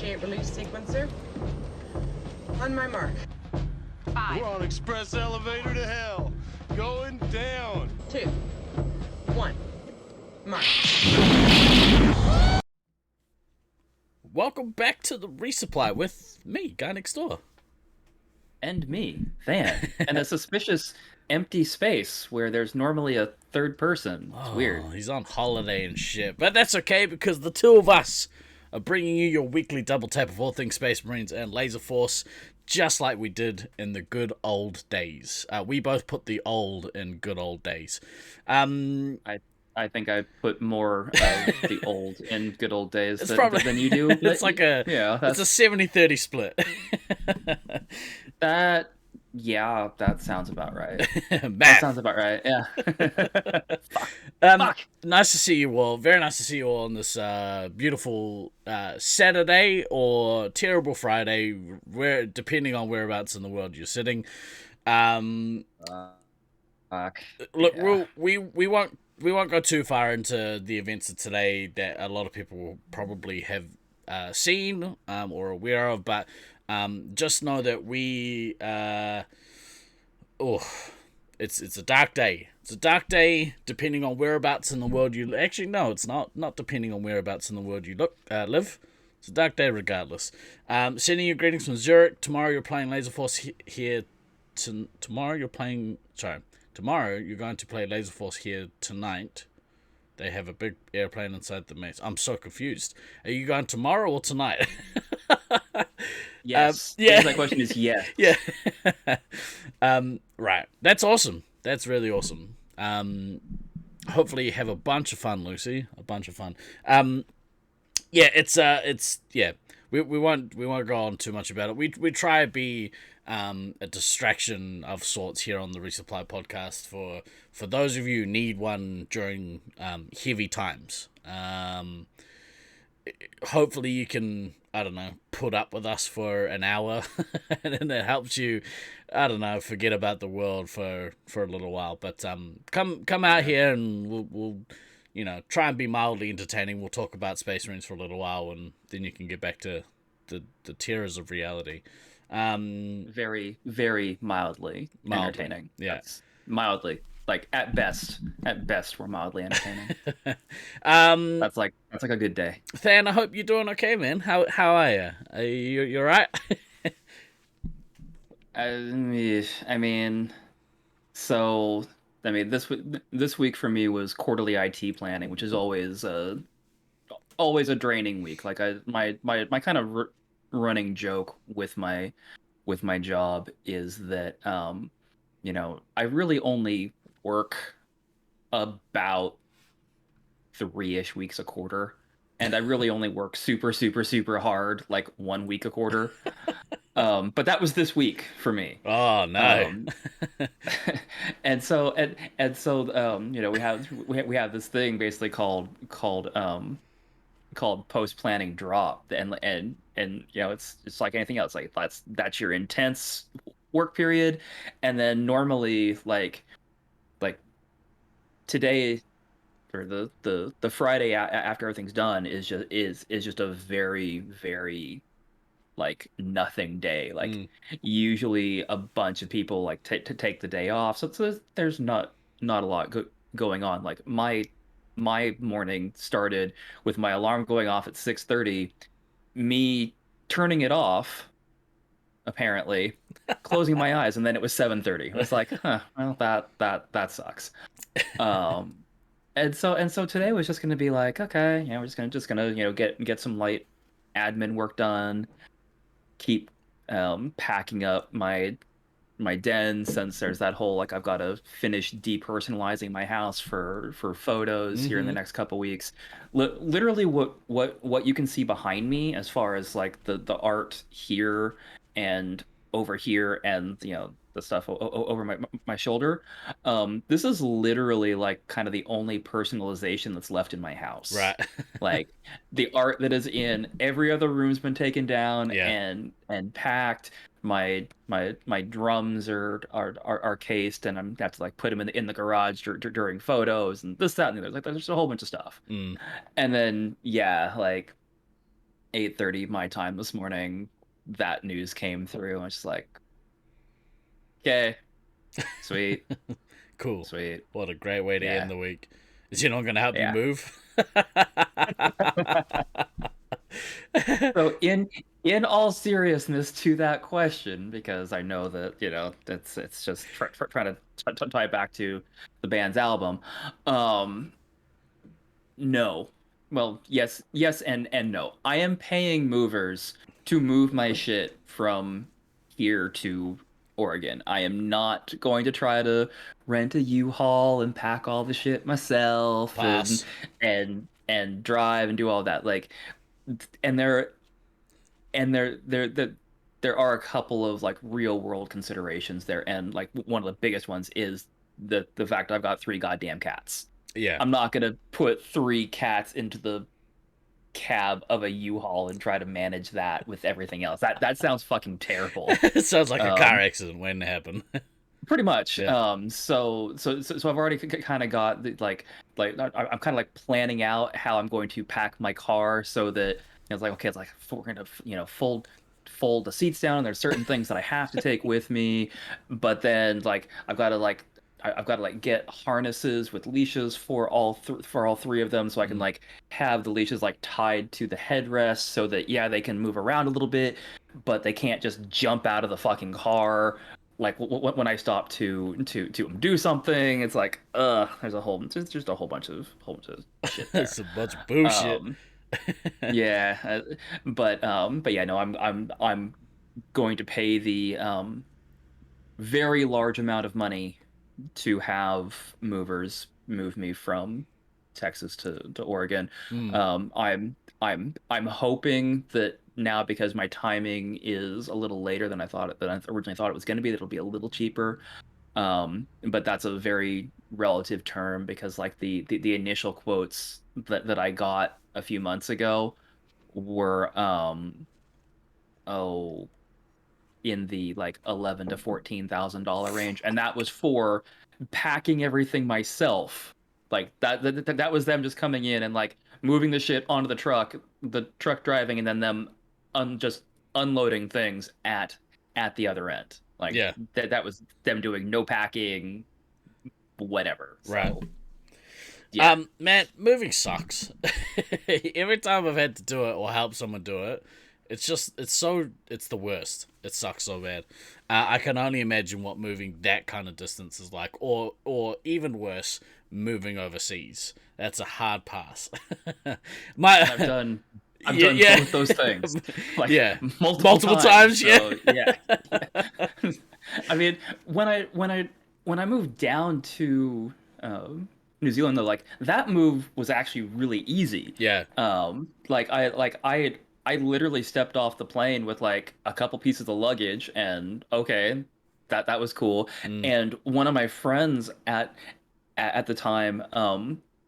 Initiate release sequencer. On my mark. 5. We're on express elevator to hell. Going down. 2. 1. Mark. Welcome back to the Resupply with me, Guy Next Door. And me, Than. And a suspicious empty space where there's normally a third person. It's weird. He's on holiday and shit. But that's okay because the two of us are bringing you your weekly double tap of all things Space Marines and Laser Force, just like we did in the good old days. We both put the old in good old days. I think I put more of the old in good old days than you do. It's like it's a 70-30 split. That sounds about right. That sounds about right, yeah. Fuck. Nice to see you all. Very nice to see you all on this beautiful Saturday or terrible Friday, where depending on whereabouts in the world you're sitting. Fuck. Look, yeah. we won't go too far into the events of today that a lot of people will probably have seen or aware of, but just know that it's a dark day. It's a dark day depending on whereabouts in the world you... Actually, no, it's not depending on whereabouts in the world you live. It's a dark day regardless. Sending you greetings from Zurich. Tomorrow you're playing Laser Force here. Tomorrow you're going to play Laser Force here tonight. They have a big airplane inside the maze. I'm so confused. Are you going tomorrow or tonight? Yes. Yeah. My question is yes. Yeah. Right. That's awesome. That's really awesome. Hopefully you have a bunch of fun, Lucy. A bunch of fun. We won't go on too much about it. We try to be a distraction of sorts here on the Resupply Podcast for those of you who need one during heavy times. Hopefully you can, I don't know, put up with us for an hour and then it helps you, I don't know, forget about the world for a little while. But come out here and we'll try and be mildly entertaining. We'll talk about Space Marines for a little while and then you can get back to the terrors of reality. Very, very mildly entertaining. Yeah. That's mildly. Like at best we're mildly entertaining. That's like a good day. Than, I hope you're doing okay, man. How are you? You alright? This week for me was quarterly IT planning, which is always a draining week. Like my kind of running joke with my job is that I really only work about 3-ish weeks a quarter, and I really only work super super super hard like 1 week a quarter. But that was this week for me. Oh no. And so we have this thing basically called post planning drop, and it's like anything else, like that's your intense work period, and then normally like today or the Friday after everything's done is just a very very like nothing day. Like usually a bunch of people like to take the day off, so there's not a lot going on. Like my morning started with my alarm going off at 6:30, me turning it off, apparently, closing my eyes, and then it was 7:30. I was like, well, that sucks. And so today was just gonna be like, okay, we're just gonna get some light admin work done, keep packing up my den, since there's that whole like I've got to finish depersonalizing my house for photos here in the next couple weeks. Literally what you can see behind me as far as like the art here and over here and the stuff over my shoulder, this is literally like kind of the only personalization that's left in my house. Right. Like the art that is in every other room's been taken down and packed. My drums are cased, and I'm have to like put them in the garage during photos and this, that, and the other. Like there's a whole bunch of stuff. And then like 8:30 my time this morning, that news came through. I was just like, okay, sweet, Cool. sweet. What a great way to Yeah. end the week. Is he not going to help you Yeah. move? So in all seriousness to that question, because I know that it's just trying to tie back to the band's album. No. Well, yes, and no. I am paying movers to move my shit from here to Oregon. I am not going to try to rent a U-Haul and pack all the shit myself Pass. and drive and do all that. Like, and there are a couple of like real world considerations there, and like one of the biggest ones is the fact I've got 3 goddamn cats. Yeah. I'm not gonna put 3 cats into the cab of a U-Haul and try to manage that with everything else. That sounds fucking terrible. It sounds like a car accident waiting to happen. Pretty much. Yeah. So I've already kind of got I'm kind of like planning out how I'm going to pack my car so that it's like, okay, it's like we're gonna fold the seats down, and there's certain things that I have to take with me, but then like I've got to like get harnesses with leashes for all 3 of them, so I can like have the leashes like tied to the headrest so that they can move around a little bit, but they can't just jump out of the fucking car like when I stop to do something. It's like there's just a whole bunch of shit there. It's a bunch of bullshit. Yeah, but yeah, no, I'm going to pay the very large amount of money to have movers move me from Texas to Oregon. I'm hoping that now, because my timing is a little later than I originally thought it was going to be, that it'll be a little cheaper. But that's a very relative term, because like the initial quotes that I got a few months ago were in the like $11,000 to $14,000 range, and that was for packing everything myself. Like that was them just coming in and like moving the shit onto the truck driving, and then them just unloading things at the other end. Like that was them doing no packing, whatever. So, right. Yeah. Man, moving sucks. Every time I've had to do it or help someone do it, it's the worst. It sucks so bad. I can only imagine what moving that kind of distance is like, or even worse, moving overseas. That's a hard pass. I've done both those things. Like, multiple times. So, yeah. I mean, when I moved down to New Zealand, though, like that move was actually really easy. Yeah. I literally stepped off the plane with like a couple pieces of luggage, and okay, that was cool. And one of my friends at the time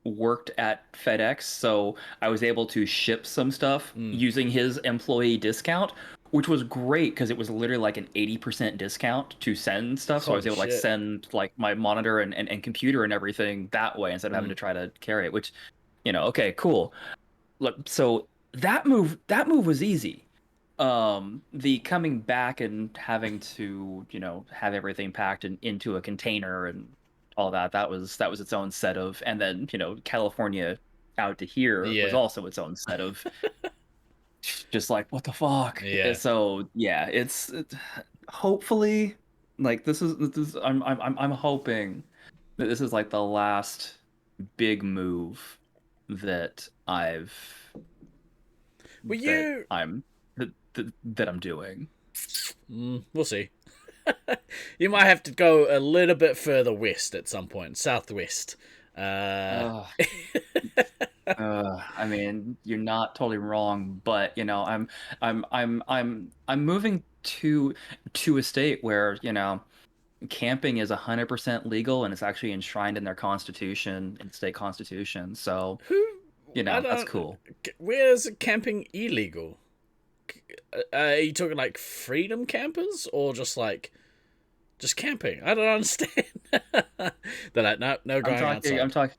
worked at FedEx, so I was able to ship some stuff using his employee discount, which was great because it was literally like an 80% discount to send stuff. So I was able to like send like my monitor and computer and everything that way instead of having to try to carry it, which, okay, cool. Look, so that move was easy. The coming back and having to, have everything packed into a container and all that was its own set of, and then, California out to here was also its own set of just like, what the fuck? Yeah. So yeah, it's hopefully like this is I'm hoping that this is like the last big move that I'm doing. We'll see. You might have to go a little bit further west at some point, southwest. I mean, you're not totally wrong, but I'm moving to a state where camping is 100% legal, and it's actually enshrined in their constitution, in state constitution. So that's cool. Where is camping illegal? Are you talking like freedom campers or just camping? I don't understand. They're like, no going outside.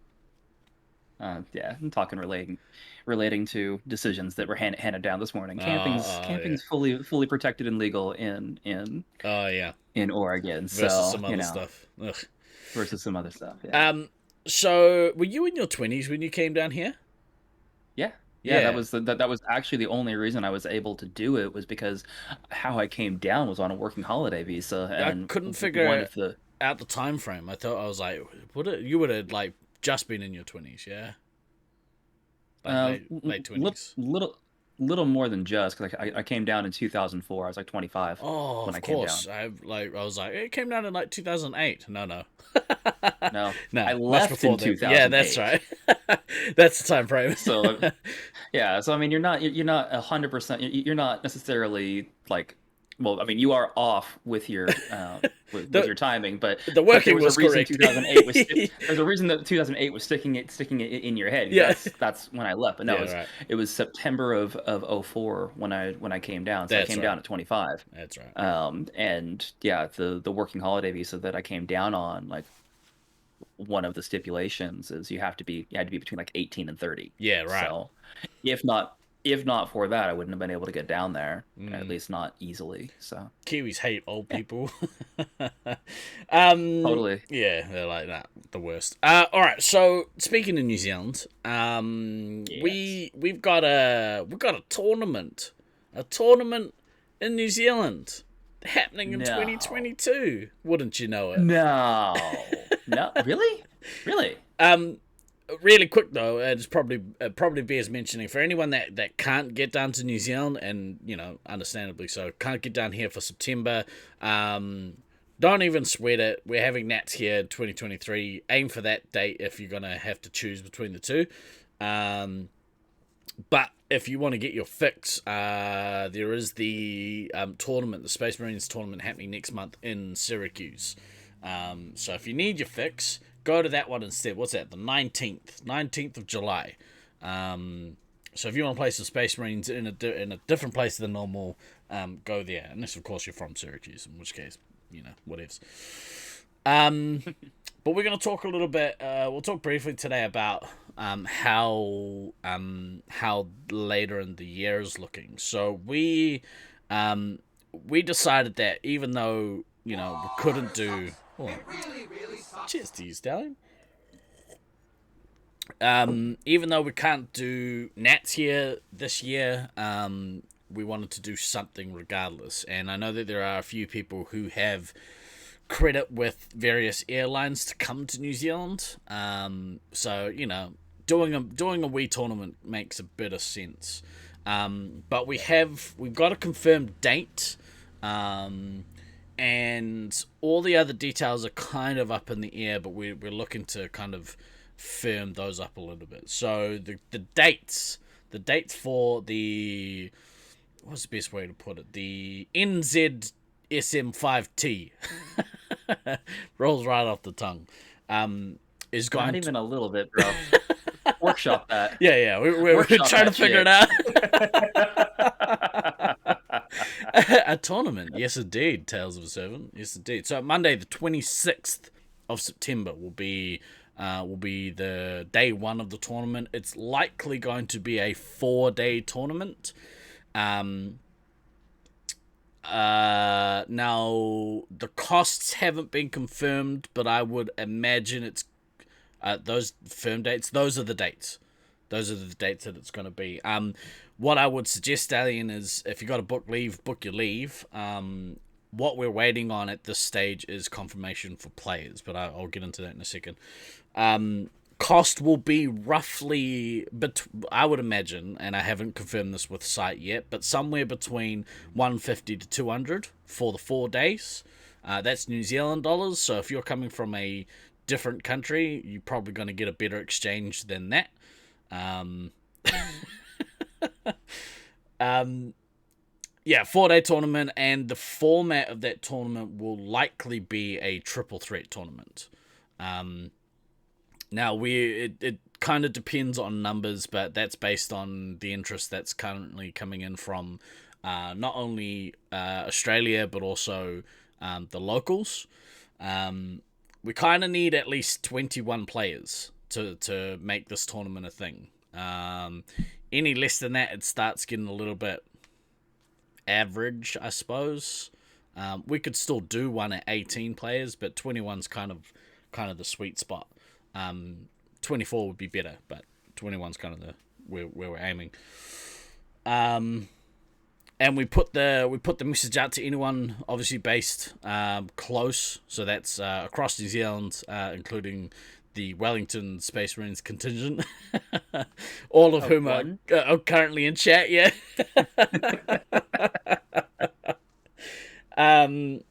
I'm talking relating to decisions that were handed down this morning. Yeah. Camping's fully protected and legal Oh yeah. in Oregon. Versus So some other stuff. Ugh. versus some other stuff. Yeah. So were you in your 20s when you came down here? Yeah. Yeah. That was actually the only reason I was able to do it, was because how I came down was on a working holiday visa, and I couldn't figure out the time frame. I was like, you would have like just been in your 20s, yeah? Like late 20s. Little more than just, because I came down in 2004. I was like 25 Oh, when of I came course. down. I was like, it came down in like 2008. No. No, No, I much left before in that. 2008. Yeah, that's right. That's the time frame. So yeah, so I mean, you're not 100%. You're not necessarily like, well, I mean, you are off with your with your timing, but the working there was a reason correct. 2008 was there's a reason that 2008 was sticking it in your head. Yeah. That's when I left. But no, Yeah, it was September of 04 when I came down. So That's I came right. down at 25. That's right. And yeah, the working holiday visa that I came down on, like, one of the stipulations is you had to be between like 18 and 30. Yeah, right. So if not for that, I wouldn't have been able to get down there, at least not easily. So Kiwis hate old people. totally. Yeah, they're like that, the worst. All right. So speaking of New Zealand, we've got a tournament, in New Zealand happening in 2022. Wouldn't you know it? No, really. Really quick though, it's probably bears mentioning for anyone that can't get down to New Zealand, and understandably so, can't get down here for September. Don't even sweat it. We're having Nats here 2023. Aim for that date if you're gonna have to choose between the two. But if you want to get your fix, there is the tournament, the Space Marines tournament, happening next month in Syracuse. So if you need your fix, go to that one instead. What's that? The 19th of July. So if you want to play some Space Marines in a different place than normal, go there. Unless, of course, you're from Syracuse, in which case, whatevs. But we're going to talk a little bit. We'll talk briefly today about how later in the year is looking. So we decided that even though we couldn't do. Oh, cheers to you, Stallion. Even though we can't do Nats here this year, we wanted to do something regardless. And I know that there are a few people who have credit with various airlines to come to New Zealand. So doing a wee tournament makes a bit of sense. But we've got a confirmed date. And all the other details are kind of up in the air, but we're looking to kind of firm those up a little bit. So the dates for the, what's the best way to put it? The NZSM5T rolls right off the tongue. Is going not even a little bit, bro. Workshop that. Yeah. We're trying to figure it out. A tournament, yes indeed, Tales of a Servant, yes indeed. So Monday the 26th of September will be the day one of the tournament. It's likely going to be a 4-day tournament. Now the costs haven't been confirmed, but I would imagine it's those firm dates. Those are the dates. Those are the dates that it's going to be. What I would suggest, Stallion, is if you got to book your leave. What we're waiting on at this stage is confirmation for players, but I'll get into that in a second. Cost will be roughly, but I would imagine, and I haven't confirmed this with site yet, but somewhere between 150 to 200 for the 4 days. That's New Zealand dollars, so if you're coming from a different country, you're probably going to get a better exchange than that. Yeah, 4-day tournament, and the format of that tournament will likely be a triple threat tournament. Now it kind of depends on numbers, but that's based on the interest that's currently coming in from not only Australia but also the locals. We kind of need at least 21 players to make this tournament a thing. Any less than that, it starts getting a little bit average, I suppose. We could still do one at 18 players, but 21's kind of the sweet spot. 24 would be better, but 21's kind of where we're aiming. And we put the message out to anyone obviously based close, so that's across New Zealand, including the Wellington Space Marines contingent, all of whom are currently in chat. Yeah. And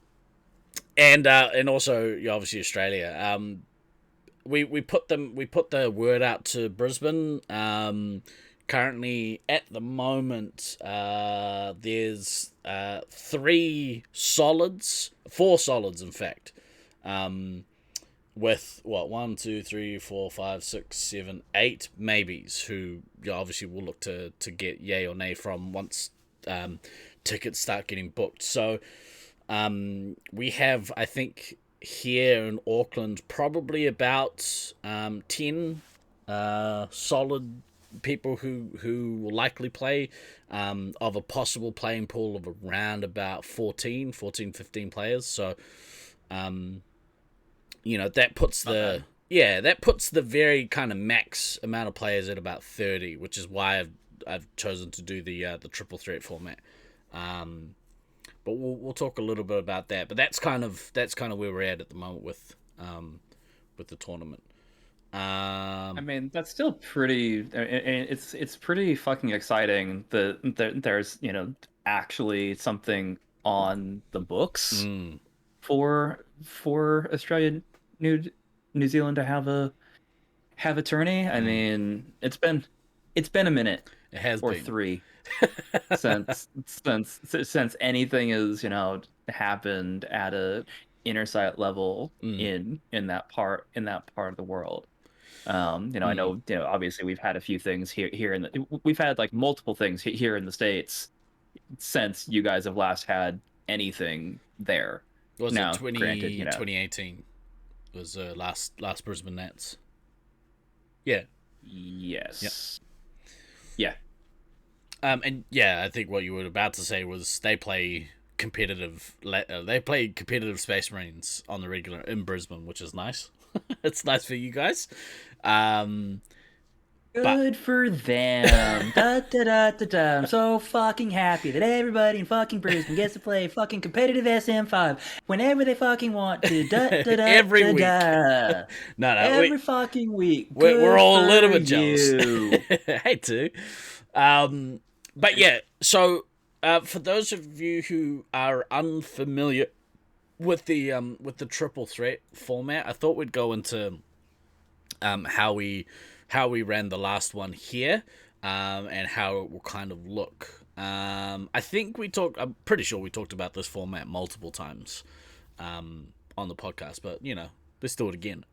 also obviously Australia. We put the word out to Brisbane. Currently, at the moment, there's 4 solids, in fact, with 1, 2, 3, 4, 5, 6, 7, 8 maybes who obviously will look to get yay or nay from once tickets start getting booked. So we have, I think, here in Auckland probably about 10 solid people who will likely play, of a possible playing pool of around about 15 players. So that puts the very kind of max amount of players at about 30, which is why I've chosen to do the triple threat format. But we'll talk a little bit about that. But that's kind of where we're at the moment with the tournament. I mean, that's still pretty. It's pretty fucking exciting that there's actually something on the books for Australia, New Zealand to have a tourney. I mean, it's been a minute. It has or been 3 since anything has happened at a intersite level in that part of the world. I know, obviously we've had a few things here we've had like multiple things here in the States since you guys have last had anything there. Was now, it granted, 2018 was last Brisbane Nats? Yeah. Yes. Yeah. And yeah, I think what you were about to say was they play competitive Space Marines on the regular in Brisbane, which is nice. It's nice for you guys. Good for them. Da, da, da, da, da. I'm so fucking happy that everybody in fucking Brisbane gets to play fucking competitive SM5 whenever they fucking want to. Da, da, da, every da, week. Da. No, every fucking week. We're all a little bit you. jealous. Hate to. But yeah, so for those of you who are unfamiliar with the triple threat format, I thought we'd go into how we ran the last one here, and how it will kind of look. I'm pretty sure we talked about this format multiple times on the podcast, but let's do it again.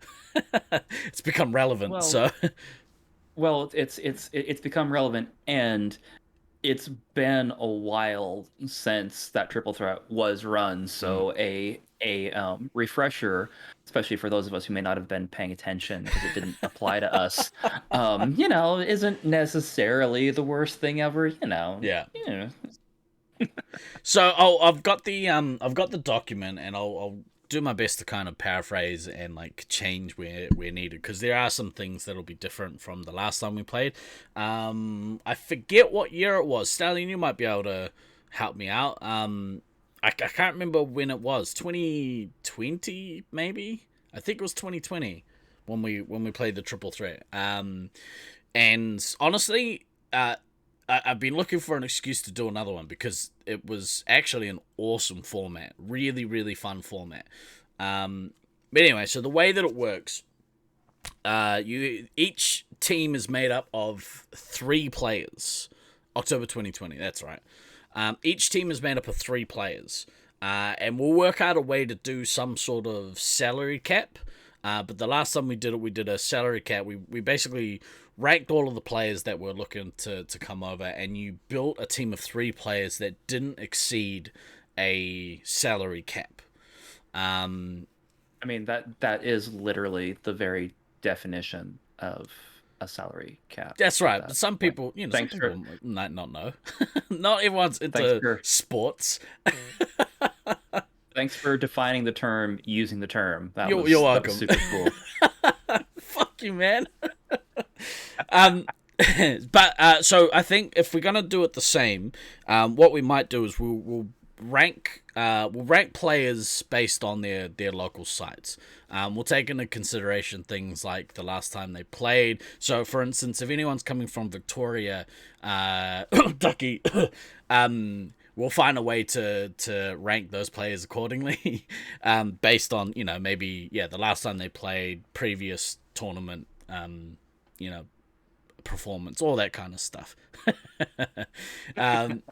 It's become relevant. Well, it's become relevant, and it's been a while since that triple threat was run, so a refresher, especially for those of us who may not have been paying attention because it didn't apply to us, isn't necessarily the worst thing ever. Yeah. So I've got the document, and I'll do my best to kind of paraphrase and like change where needed, because there are some things that'll be different from the last time we played. I forget what year it was. Stallion, you might be able to help me out. I can't remember when it was. 2020 maybe. I think it was 2020 when we played the triple threat. And honestly, I've been looking for an excuse to do another one, because it was actually an awesome format. Really, really fun format. But anyway, so the way that it works, each team is made up of 3 players. October 2020, that's right. Each team is made up of 3 players. And we'll work out a way to do some sort of salary cap. But the last time we did a salary cap. We basically ranked all of the players that were looking to come over, and you built a team of 3 players that didn't exceed a salary cap. I mean, that is literally the very definition of a salary cap. That's at right. that But some point. people, some Thanks for people might not know. Not everyone's thanks into for sports. thanks for defining the term using the term. You're That was welcome. super cool. Fuck you, man. But so I think if we're gonna do it the same, what we might do is we'll rank players based on their local sites. We'll take into consideration things like the last time they played. So, for instance, if anyone's coming from Victoria, Ducky, we'll find a way to rank those players accordingly, based on maybe the last time they played, previous tournament, performance, all that kind of stuff. I'm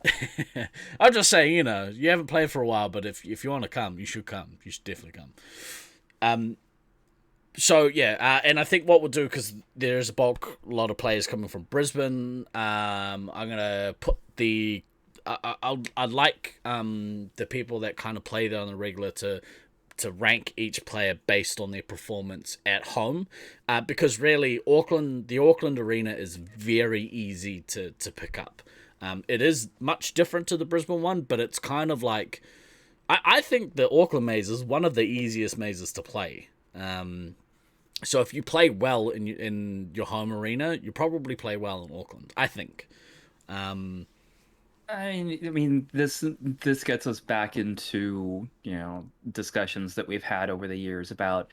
just saying, you haven't played for a while, but if you want to come, you should come. You should definitely come. So yeah, and I think what we'll do, because there's a lot of players coming from Brisbane, I'm gonna put I'd like the people that kind of play there on the regular to rank each player based on their performance at home, because really the Auckland arena is very easy to pick up. It is much different to the Brisbane one, but it's kind of like, I think the Auckland maze is one of the easiest mazes to play. So if you play well in your home arena, you probably play well in Auckland, I think. I mean, this gets us back into discussions that we've had over the years about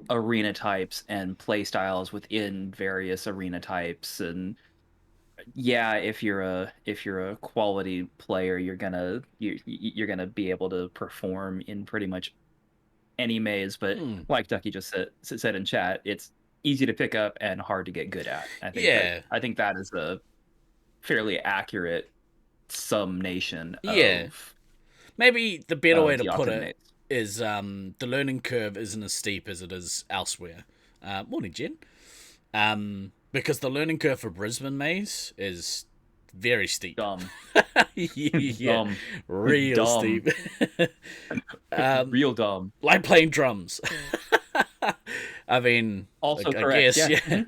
arena types and play styles within various arena types. And yeah, if you're a quality player, you're gonna be able to perform in pretty much any maze. But like Ducky just said in chat, it's easy to pick up and hard to get good at. I think that is a fairly accurate summation of maybe the better way to the put Auckland it maze. is the learning curve isn't as steep as it is elsewhere. Morning, Jen. Because the learning curve for Brisbane maze is very steep. Dumb. Dumb. Real Dumb. steep. Real dumb. Like playing drums. I mean, Also I correct. guess, yeah.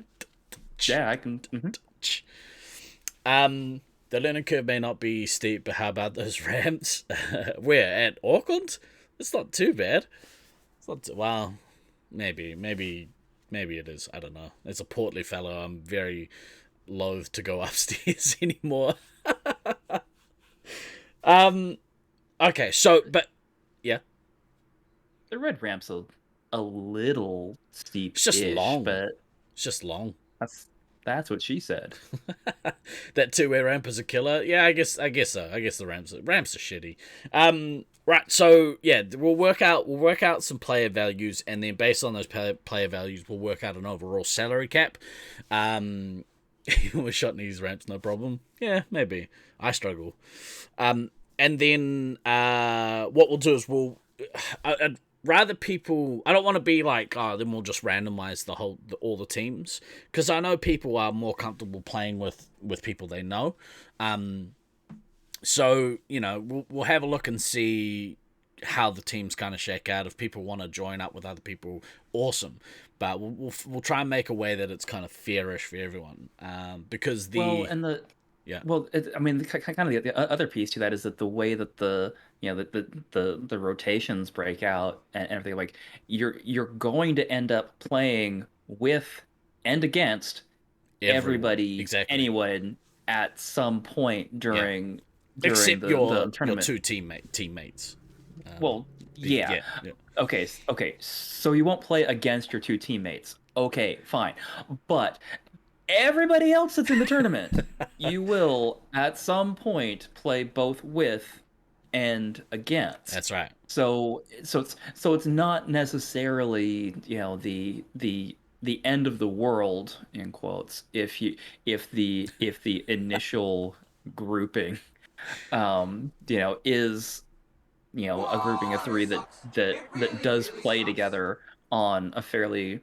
Yeah, I can. The learning curve may not be steep, but how about those ramps? Where, at Auckland? It's not too bad. It's not well, maybe it is. I don't know. As a portly fellow, I'm very loath to go upstairs anymore. Okay, so, but, yeah. The red ramp's a little steep. It's just long. But it's just long. That's what she said. That two-way ramp is a killer. Yeah, I guess so. I guess the ramps are shitty. Right. So yeah, we'll work out some player values, and then based on those player values, we'll work out an overall salary cap. We're shot in these ramps, no problem. Yeah, maybe I struggle. And then what we'll do is I'd rather people. I don't want to be like, then we'll just randomize all the teams, because I know people are more comfortable playing with people they know. So we'll have a look and see how the teams kind of shake out. If people want to join up with other people, awesome. But we'll try and make a way that it's kind of fairish for everyone. Because kind of the other piece to that is that the way that the rotations break out and everything, like you're going to end up playing with and against everybody, exactly. Anyone at some point during except the tournament. Your two teammates. Yeah. Okay. So you won't play against your two teammates. Okay, fine. But everybody else that's in the tournament, you will at some point play both with and against. That's right. So it's not necessarily the end of the world, in quotes, if the initial grouping is a grouping of three that does play together on a fairly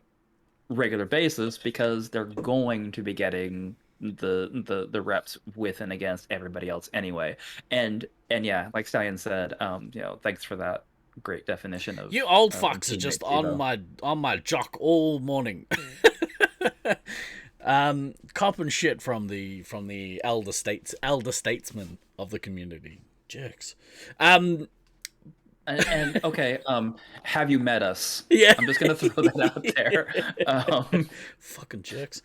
regular basis, because they're going to be getting the reps with and against everybody else anyway. And yeah, like Stallion said, thanks for that great definition of you old fucks are just on my jock all morning. Copping shit from the elder statesmen of the community. Jerks. And okay, have you met us? Yeah. I'm just gonna throw that out there. Fucking jerks.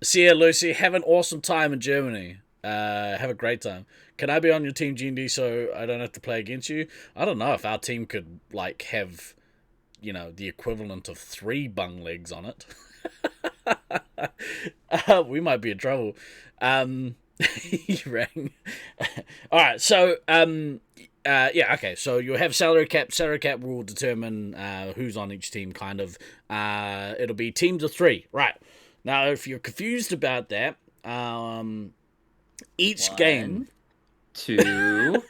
See ya, Lucy. Have an awesome time in Germany. Have a great time. Can I be on your team, GND, so I don't have to play against you? I don't know if our team could like have, the equivalent of 3 bung legs on it. We might be in trouble. He rang. All right, so yeah, okay. So you'll have salary cap. Salary cap will determine who's on each team. Kind of. It'll be teams of 3. Right. Now, if you're confused about that, each 1, game, 2,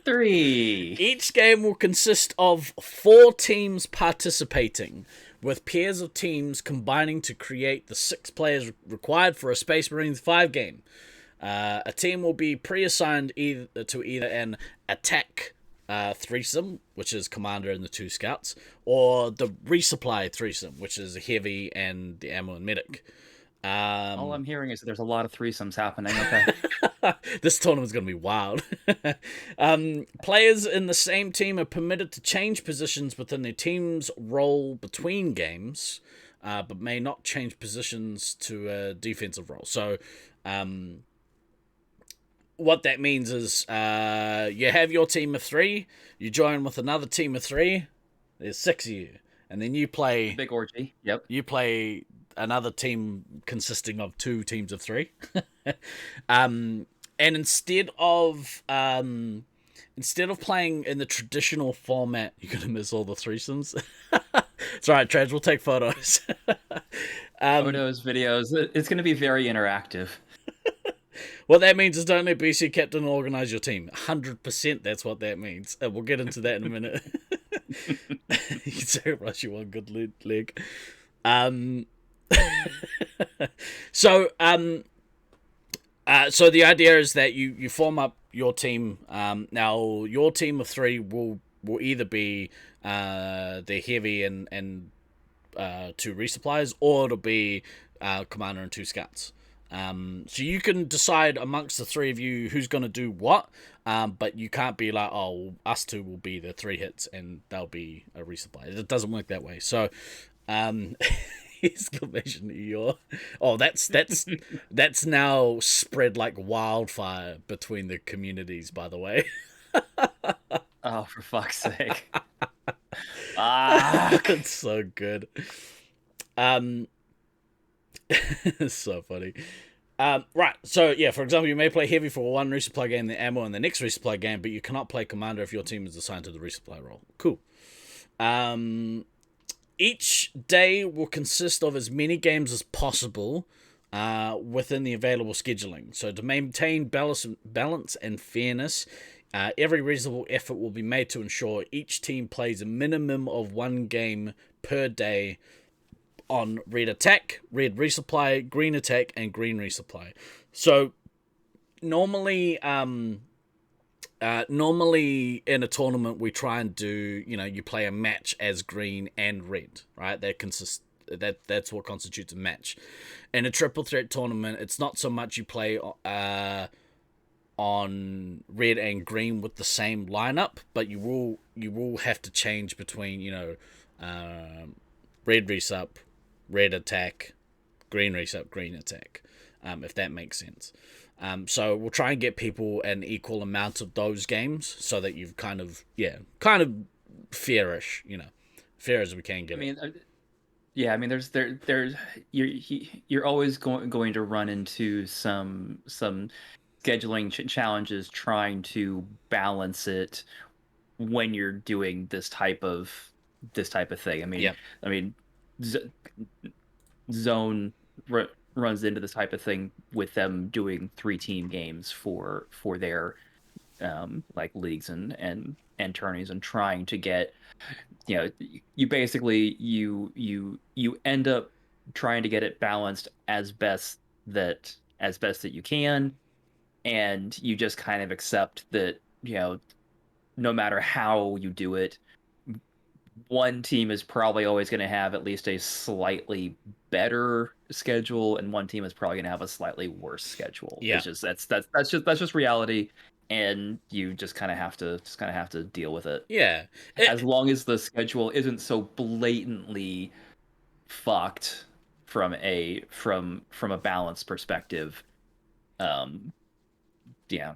3. Each game will consist of 4 teams participating, with pairs of teams combining to create the 6 players required for a Space Marines 5 game. A team will be pre-assigned to either an attack threesome, which is commander and the 2 scouts, or the resupply threesome, which is a heavy and the ammo and medic. All I'm hearing is that there's a lot of threesomes happening. Okay. This tournament's going to be wild. Players in the same team are permitted to change positions within their team's role between games, but may not change positions to a defensive role. So, what that means is you have your team of 3, you join with another team of 3, there's 6 of you, and then you play... Big orgy, yep. You play another team consisting of 2 teams of 3. And instead of playing in the traditional format, you're going to miss all the threesomes. It's alright, Trans, we'll take photos. Photos, videos, it's going to be very interactive. What that means is don't let BC Captain organize your team. 100% that's what that means. We'll get into that in a minute. You can sacrifice your one good leg. So the idea is that you form up your team. Now your team of 3 will either be the heavy and 2 resupplies, or it'll be commander and 2 scouts. So you can decide amongst the 3 of you who's going to do what, but you can't be like, oh, us 2 will be the 3 hits and they'll be a resupply. It doesn't work that way. So exclamation your that's now spread like wildfire between the communities, by the way. Oh, for fuck's sake. It's so good. It's so funny. Right, so yeah, for example, you may play heavy for one resupply game, the ammo in the next resupply game, but you cannot play commander if your team is assigned to the resupply role. Cool. Each day will consist of as many games as possible within the available scheduling. So to maintain balance and fairness, every reasonable effort will be made to ensure each team plays a minimum of 1 game per day on red attack, red resupply, green attack, and green resupply. So normally in a tournament we try and do, you play a match as green and red, right? That's what constitutes a match. In a triple threat tournament, it's not so much you play on red and green with the same lineup, but you will have to change between red resup, red attack, green resup, green attack, if that makes sense. So we'll try and get people an equal amount of those games so that you've kind of fairish, fair as we can get. There's you're always going to run into some scheduling challenges trying to balance it when you're doing this type of thing. Zone runs into this type of thing with them doing 3-team games for their like leagues and tourneys, and trying to get, you basically you end up trying to get it balanced as best that you can, and you just kind of accept that, no matter how you do it, one team is probably always going to have at least a slightly better schedule, and one team is probably going to have a slightly worse schedule. Yeah. It's just that's just reality, and you just kind of have to deal with it. Yeah. As long as the schedule isn't so blatantly fucked from a balance perspective, yeah,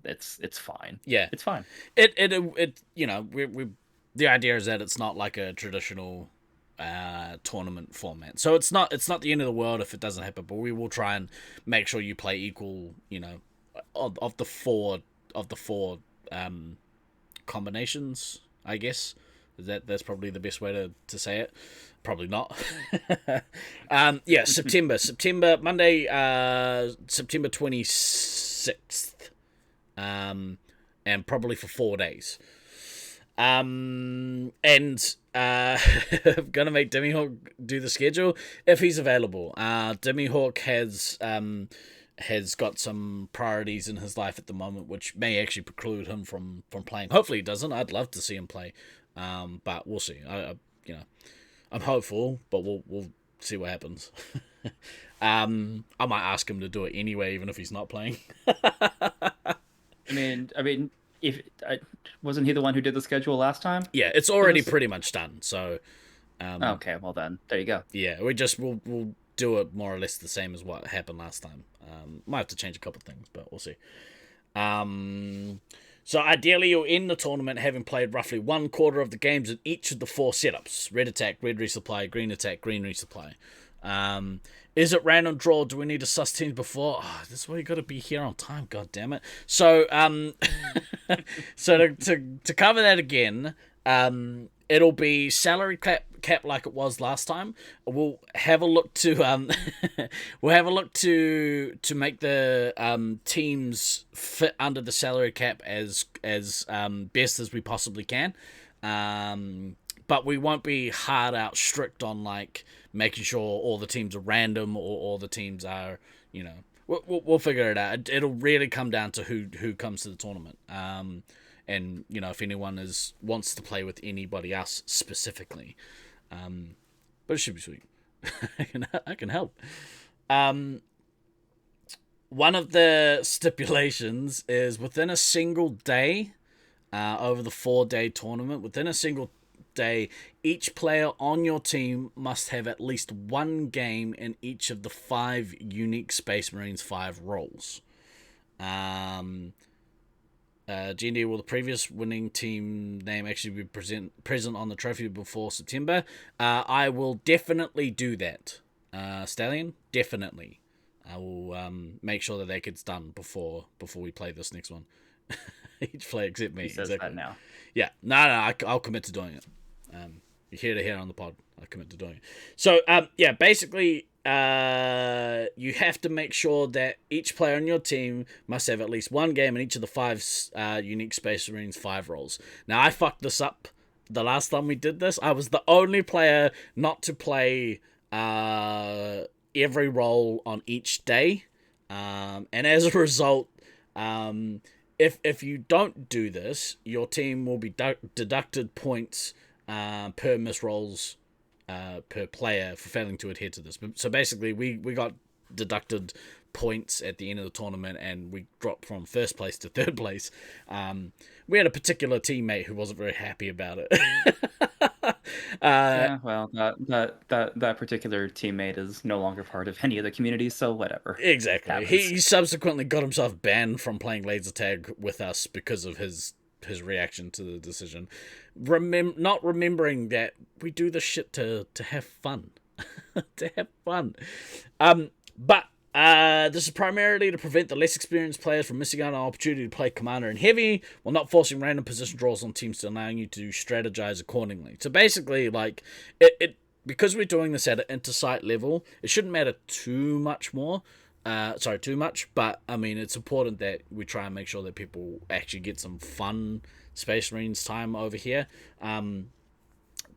it's fine. Yeah. It's fine. It you know, we the idea is that it's not like a traditional tournament format. So it's not the end of the world if it doesn't happen, but we will try and make sure you play equal, you know, of the four combinations, I guess. That's probably the best way to say it. Probably not. Yeah, September Monday, September 26th. And probably for 4 days. And I'm gonna make Demihawk do the schedule if he's available. Demihawk has got some priorities in his life at the moment, which may actually preclude him from playing. Hopefully he doesn't. I'd love to see him play, but we'll see. I'm hopeful, but we'll see what happens. I might ask him to do it anyway, even if he's not playing. I mean, if wasn't he the one who did the schedule last time? Yeah, it's already pretty much done. So, okay, well then, there you go. Yeah, we'll do it more or less the same as what happened last time. Might have to change a couple of things, but we'll see. So ideally, you'll end the tournament having played roughly 1/4 of the games in each of the 4 setups: red attack, red resupply, green attack, green resupply. Is it random draw? Do we need to suss teams before? Oh, this is why you got to be here on time. God damn it! So, so to cover that again, it'll be salary cap like it was last time. We'll have a look to make the teams fit under the salary cap as best as we possibly can. But we won't be hard out strict on like making sure all the teams are random or all the teams are, you know, we'll figure it out. It'll really come down to who comes to the tournament. And you know, if anyone wants to play with anybody else specifically, but it should be sweet. I can help. One of the stipulations is within a single day, over the 4-day tournament, within a single day, each player on your team must have at least one game in each of the 5 unique Space Marines 5 roles. GND will the previous winning team name actually be present on the trophy before September. I will definitely do that. Stallion, definitely. I will make sure that gets done before we play this next one. Each player except me. He says exactly. that now. Yeah, no, I'll commit to doing it. You hear to hear on the pod. I commit to doing it. So, yeah, basically, you have to make sure that each player on your team must have at least one game in each of the 5 unique Space Marines 5 roles. Now, I fucked this up the last time we did this. I was the only player not to play every role on each day. And as a result, if you don't do this, your team will be deducted points per miss rolls per player for failing to adhere to this. So basically, we got deducted points at the end of the tournament, and we dropped from 1st place to 3rd place. We had a particular teammate who wasn't very happy about it. Yeah, well, that particular teammate is no longer part of any of the communities, so whatever. Exactly. He subsequently got himself banned from playing laser tag with us because of his reaction to the decision, not remembering that we do this shit to have fun. To have fun. But this is primarily to prevent the less experienced players from missing out on an opportunity to play Commander and Heavy, while not forcing random position draws on teams, to allowing you to strategize accordingly. So basically, like, it because we're doing this at an intersite level, it shouldn't matter too much, but I mean, it's important that we try and make sure that people actually get some fun Space Marines time over here.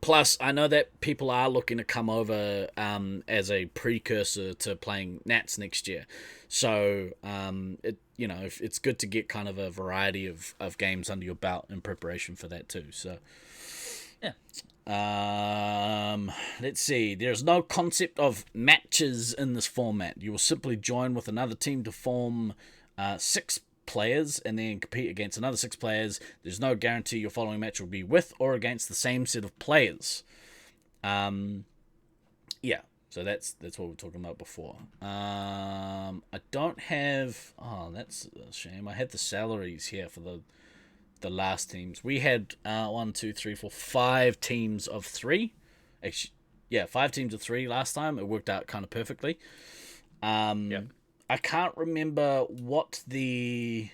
Plus, I know that people are looking to come over as a precursor to playing Nats next year. So, it's good to get kind of a variety of games under your belt in preparation for that too. So, yeah. Let's see. There's no concept of matches in this format. You will simply join with another team to form 6 players and then compete against another 6 players. There's no guarantee your following match will be with or against the same set of players. Yeah. So that's what we were talking about before. I don't have... Oh, that's a shame. I had the salaries here for the last teams. We had 5 teams of 3. Actually, yeah, 5 teams of 3 last time. It worked out kind of perfectly. Yeah. I can't remember what the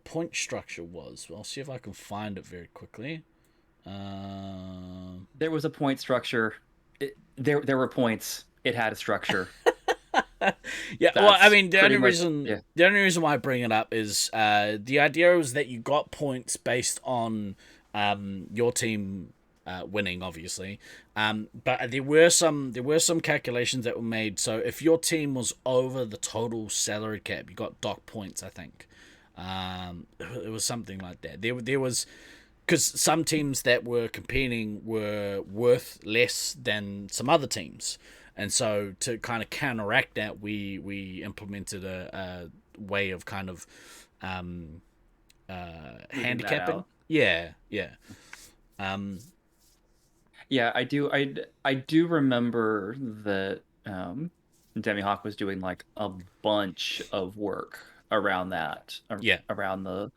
point structure was. I'll see if I can find it very quickly. There was a point structure. There were points. It had a structure. Yeah, well, I mean, the only much- reason yeah. the only reason why I bring it up is the idea was that you got points based on your team winning, obviously. But there were some calculations that were made. So if your team was over the total salary cap, you got dock points, I think. It was something like that. There was, because some teams that were competing were worth less than some other teams. And so to kind of counteract that, we implemented a way of kind of handicapping. out. Yeah. Yeah, I do remember that Demi Hawk was doing like a bunch of work around that. Yeah. Around the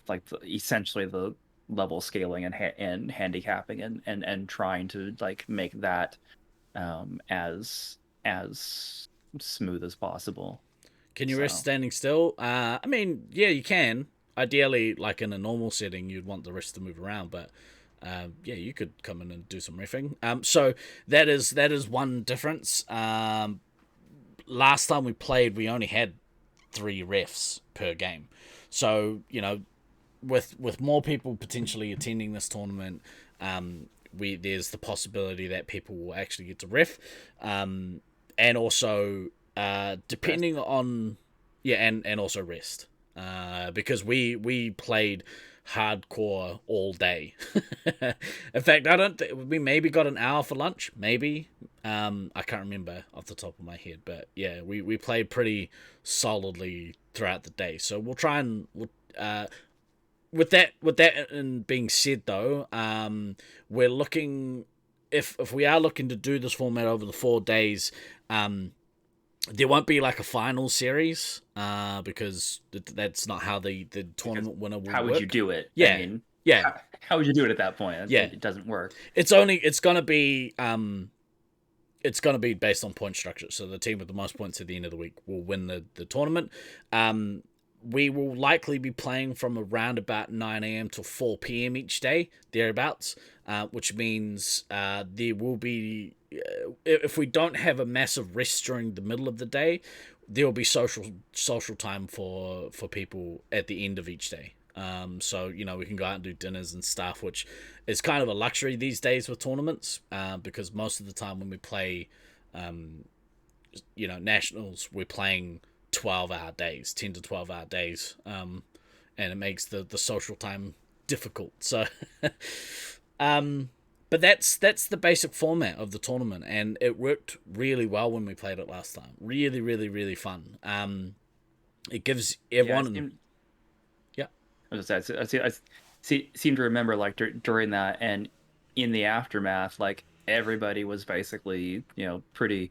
like essentially the level scaling and handicapping and trying to like make that as smooth as possible. Can you rest standing still? I mean, yeah, you can. Ideally, like in a normal setting, you'd want the wrist to move around, but yeah, you could come in and do some reffing. So that is one difference. Last time we played, we only had 3 refs per game. So, you know, with more people potentially attending this tournament, there's the possibility that people will actually get to ref, and also depending on and also rest, because we played hardcore all day. In fact, we maybe got an hour for lunch, maybe. I can't remember off the top of my head, but yeah, we played pretty solidly throughout the day. So we'll try and with that being said, though, we're looking, if we are looking to do this format over the 4 days, there won't be like a final series, because that's not how the tournament winner will work. How would you do it? Yeah, I mean, yeah. How would you do it at that point? Yeah, it doesn't work. It's gonna be based on point structure. So the team with the most points at the end of the week will win the tournament. We will likely be playing from around about 9 a.m. to 4 p.m. each day, thereabouts, which means there will be, if we don't have a massive rest during the middle of the day, there will be social time for people at the end of each day. So, you know, we can go out and do dinners and stuff, which is kind of a luxury these days with tournaments, because most of the time when we play, nationals, we're playing 12-hour days, 10 to 12-hour days, and it makes the social time difficult. So, but that's the basic format of the tournament, and it worked really well when we played it last time. Really, really, really fun. It gives everyone... I seem to remember like during that and in the aftermath, like everybody was basically, you know, pretty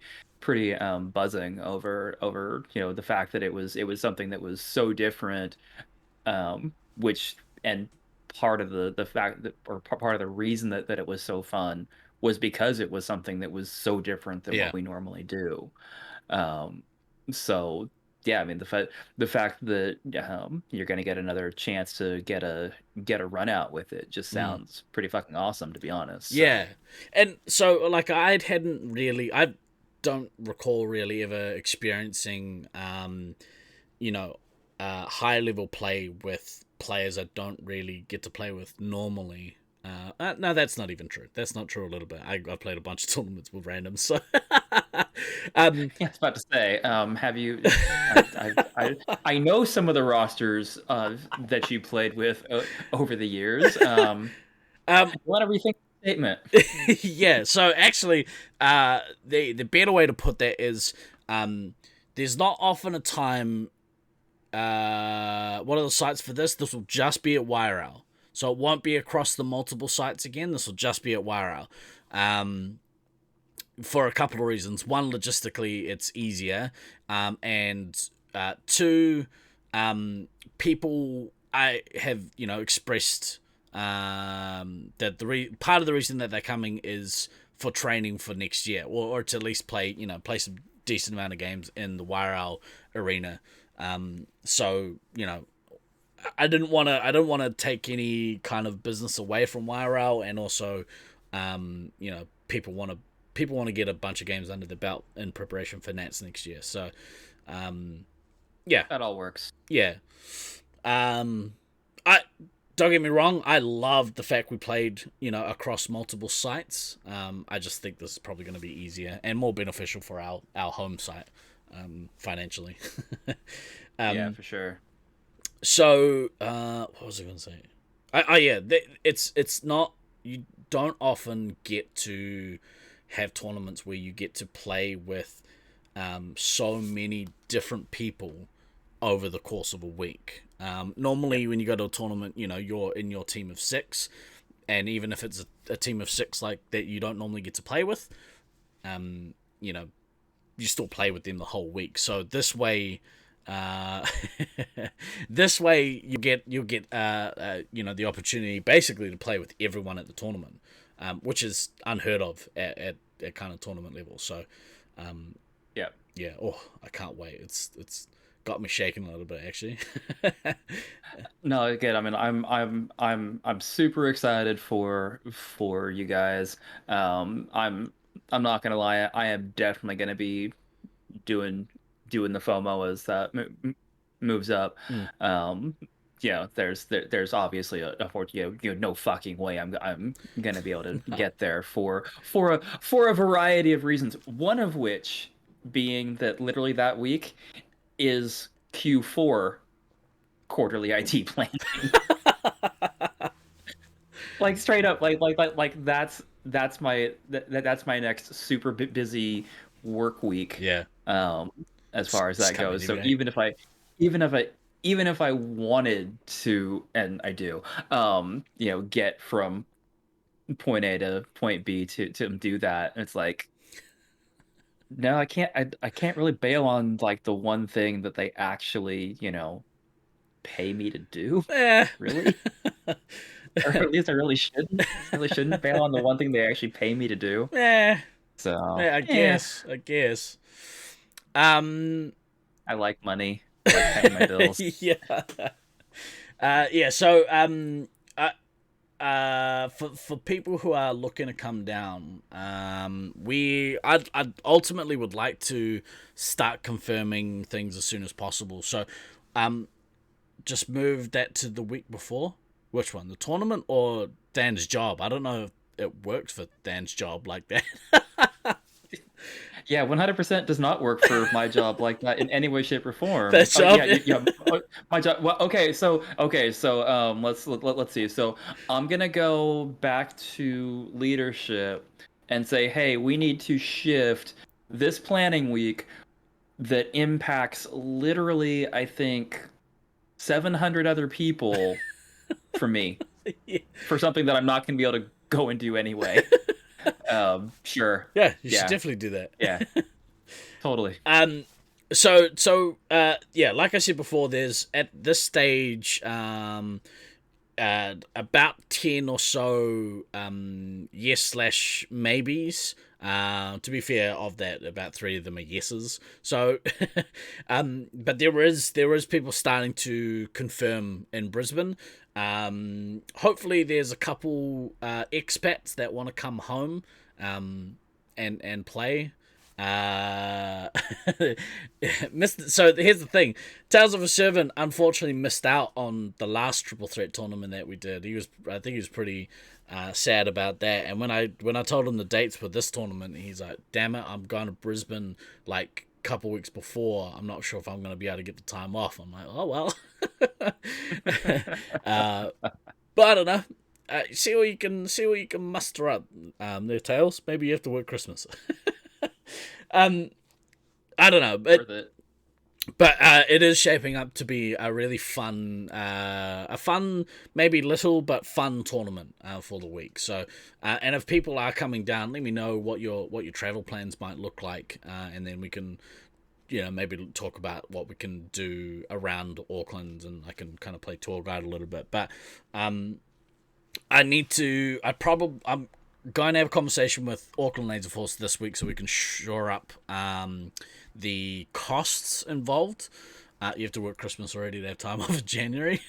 buzzing over the fact that it was something that was so different, which, and part of the fact that, or part of the reason that it was so fun was because it was something that was so different than what we normally do. So yeah, I mean the fact that you're going to get another chance to get a run out with it just sounds pretty fucking awesome, to be honest. So. Yeah, and so like I don't recall really ever experiencing high level play with players I don't really get to play with normally. No, that's not even true. That's not true a little bit. I played a bunch of tournaments with randoms, so... I was about to say, have you... I know some of the rosters that you played with over the years. Want to rethink the statement? Yeah. So actually, the better way to put that is, there's not often a time. What are the sites for this? This will just be at YRL. So it won't be across the multiple sites again. This will just be at YRL. For a couple of reasons. One, logistically, it's easier. And two, people I have, expressed that part of the reason that they're coming is for training for next year, or to at least play some decent amount of games in the YRL arena. So, I don't want to take any kind of business away from YRL, and also, people want to get a bunch of games under the belt in preparation for Nats next year. So, yeah, That all works. yeah. I don't get me wrong. I loved the fact we played, across multiple sites. I just think this is probably going to be easier and more beneficial for our home site, financially. Yeah, for sure. So, what was I going to say? It's not, you don't often get to have tournaments where you get to play with so many different people over the course of a week. Normally, when you go to a tournament, you're in your team of 6, and even if it's a team of 6 like that, you don't normally get to play with. You still play with them the whole week. So this way, you'll get the opportunity basically to play with everyone at the tournament, which is unheard of at kind of tournament level. So, yeah. Oh, I can't wait. It's got me shaking a little bit, actually. No, again, I mean, I'm super excited for you guys. I'm not gonna lie, I am definitely gonna be doing the FOMO as that moves up. There's obviously no fucking way I'm gonna be able to get there for a variety of reasons. One of which being that literally that week is Q4 quarterly IT planning. Like straight up, like that's my next super busy work week. Yeah. As far as that goes. So right? even if I wanted to, and I do, get from point A to point B to do that, it's like, no, I can't. I can't really bail on like the one thing that they actually, pay me to do. Really? Or at least I really shouldn't. Really shouldn't bail on the one thing they actually pay me to do. So I guess. I like money. I like paying my bills. Yeah. So for people who are looking to come down, I ultimately would like to start confirming things as soon as possible. So, just move that to the week before. Which one, the tournament or Dan's job? I don't know if it works for Dan's job like that. Yeah, 100% does not work for my job like that in any way, shape, or form. That job? Yeah, my job. Well, okay, so let's see. So I'm gonna go back to leadership and say, hey, we need to shift this planning week that impacts literally, I think, 700 other people for me for something that I'm not gonna be able to go and do anyway. Sure. Yeah, you should definitely do that. Yeah. Totally. So like I said before, there's at this stage about 10 or so yes/maybes. To be fair, of that, about 3 of them are yeses. So, but there is people starting to confirm in Brisbane. Hopefully there's a couple expats that want to come home and play. So here's the thing. Tales of a Servant unfortunately missed out on the last Triple Threat tournament that we did. I think he was pretty sad about that. And when I told him the dates for this tournament, he's like, damn it, I'm going to Brisbane like a couple weeks before. I'm not sure if I'm going to be able to get the time off. I'm like, oh well. But I don't know. see what you can muster up. There, Tails. Maybe you have to work Christmas. I don't know, Worth it. but it is shaping up to be a really fun, maybe little but fun tournament for the week. So, and if people are coming down, let me know what your travel plans might look like, and then we can, maybe talk about what we can do around Auckland, and I can kind of play tour guide a little bit. But I'm going to have a conversation with Auckland Laser Force this week so we can shore up the costs involved. You have to work Christmas already to have time off in January.